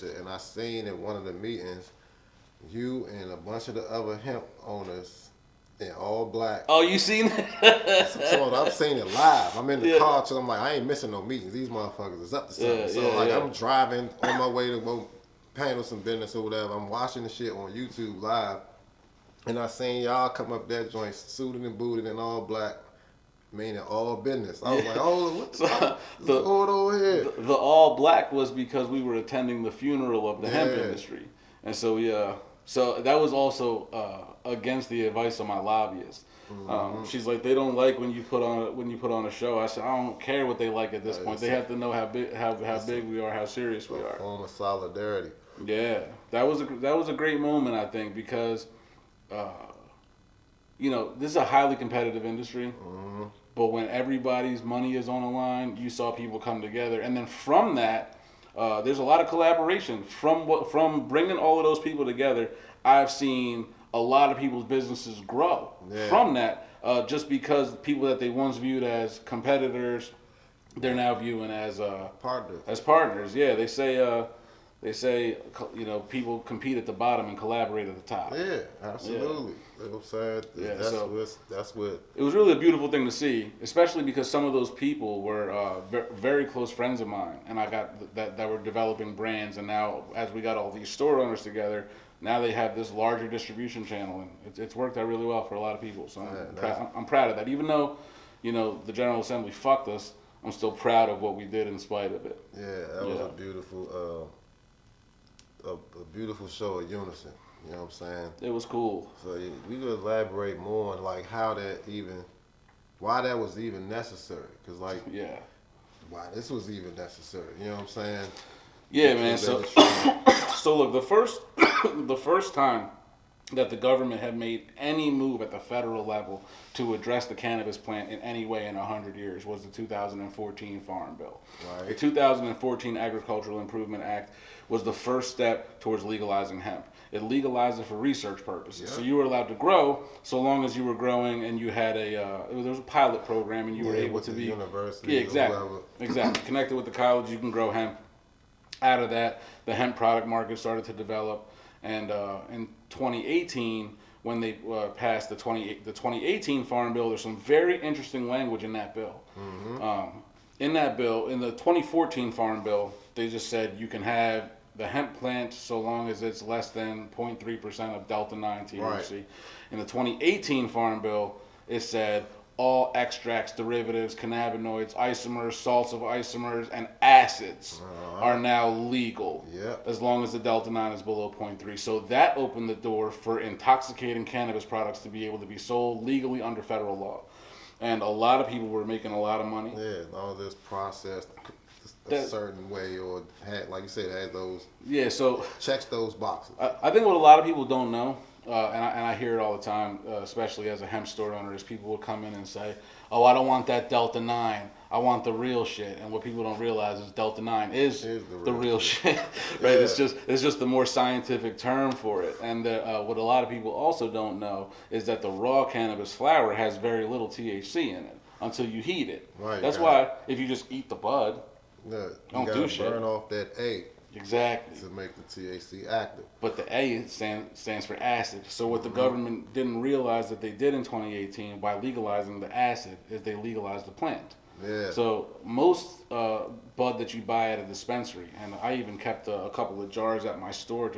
and I seen at one of the meetings you and a bunch of the other hemp owners in all black. Oh, you seen So that? I've seen it live. I'm in the Yeah. car, so I'm like, I ain't missing no meetings. These motherfuckers is up to something. Yeah, So yeah, like, yeah. I'm driving on my way to go handle some business or whatever. I'm watching the shit on YouTube live, and I seen y'all come up that joint suited and booted and all black. Meaning all business. I was like, oh, what the fuck is going on here? The all black was because we were attending the funeral of the hemp Yeah. industry, and so yeah, so that was also against the advice of my lobbyist. She's like, they don't like when you put on a show. I said, I don't care what they like at this point. They have to know how big we are, how serious we are. Form of solidarity. Yeah, that was a great moment, I think, because this is a highly competitive industry. But when everybody's money is on the line, you saw people come together, and then from that, there's a lot of collaboration. From bringing all of those people together, I've seen a lot of people's businesses grow from that. Just because people that they once viewed as competitors, they're now viewing as partners. As partners, yeah. They say people compete at the bottom and collaborate at the top. Yeah, absolutely. You know what I'm saying? Yeah, that's what. It was really a beautiful thing to see, especially because some of those people were very close friends of mine, and I got that were developing brands, and now as we got all these store owners together, now they have this larger distribution channel, and it's worked out really well for a lot of people. So I'm proud of that. Even though, the General Assembly fucked us, I'm still proud of what we did in spite of it. Yeah, that was a beautiful show of unison. You know what I'm saying? It was cool. So we could elaborate more on like why that was even necessary. Cause like, why this was even necessary. You know what I'm saying? Yeah, man. So look, the first time that the government had made any move at the federal level to address the cannabis plant in any way in 100 years was the 2014 Farm Bill. Right. The 2014 Agricultural Improvement Act was the first step towards legalizing hemp. It legalized it for research purposes. So you were allowed to grow so long as you were growing and you had there was a pilot program and you were able to be university. Yeah, exactly. Connected with the college, you can grow hemp. Out of that, the hemp product market started to develop, and in 2018, when they passed the 2018 Farm Bill, there's some very interesting language in that bill. In that bill, in the 2014 Farm Bill, they just said you can have the hemp plant so long as it's less than 0.3% of Delta-9 THC. Right. In the 2018 Farm Bill, it said all extracts, derivatives, cannabinoids, isomers, salts of isomers, and acids are now legal as long as the Delta-9 is below 0.3. So that opened the door for intoxicating cannabis products to be able to be sold legally under federal law. And a lot of people were making a lot of money. Yeah, all this processed a certain way, or had, like you said, had those. Yeah, so checks those boxes. I think what a lot of people don't know, and I hear it all the time, especially as a hemp store owner, is people will come in and say, "Oh, I don't want that Delta-9. I want the real shit." And what people don't realize is Delta-9 is the real shit, right? Yeah. It's just the more scientific term for it. And what a lot of people also don't know is that the raw cannabis flower has very little THC in it until you heat it. Right. That's why if you just eat the bud, don't do shit. Burn off that A. Exactly. To make the THC active. But the A stands for acid. So what the government didn't realize that they did in 2018 by legalizing the acid is they legalized the plant. Yeah. So most bud that you buy at a dispensary, and I even kept a couple of jars at my store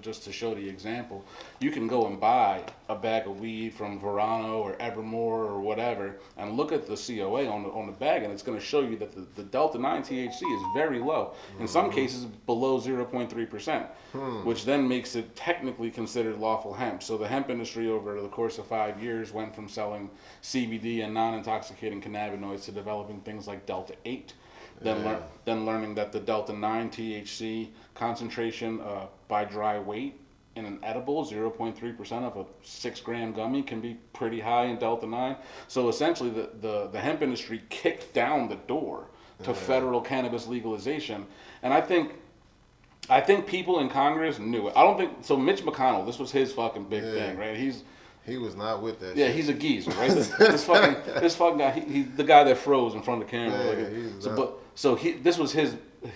just to show the example. You can go and buy a bag of weed from Verano or Evermore or whatever, and look at the COA on the bag, and it's going to show you that the Delta-9 THC is very low. In some cases, below 0.3%, which then makes it technically considered lawful hemp. So the hemp industry over the course of 5 years went from selling CBD and non-intoxicating cannabinoids to developing things like Delta-8. Then learning that the Delta-9 THC concentration by dry weight in an edible, 0.3% of a 6-gram gummy, can be pretty high in Delta-9. So essentially the hemp industry kicked down the door to federal cannabis legalization. And I think people in Congress knew it. I don't think so. Mitch McConnell, this was his fucking big thing, right? He was not with that. Yeah, shit. He's a geezer, right? this fucking guy. He's the guy that froze in front of the camera. Yeah, this was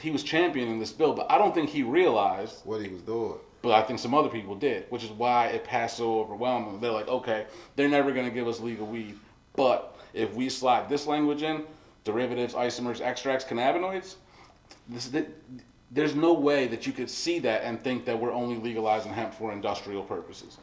he was championing this bill, but I don't think he realized what he was doing. But I think some other people did, which is why it passed so overwhelmingly. They're like, okay, they're never going to give us legal weed. But if we slide this language in, derivatives, isomers, extracts, cannabinoids, there's no way that you could see that and think that we're only legalizing hemp for industrial purposes.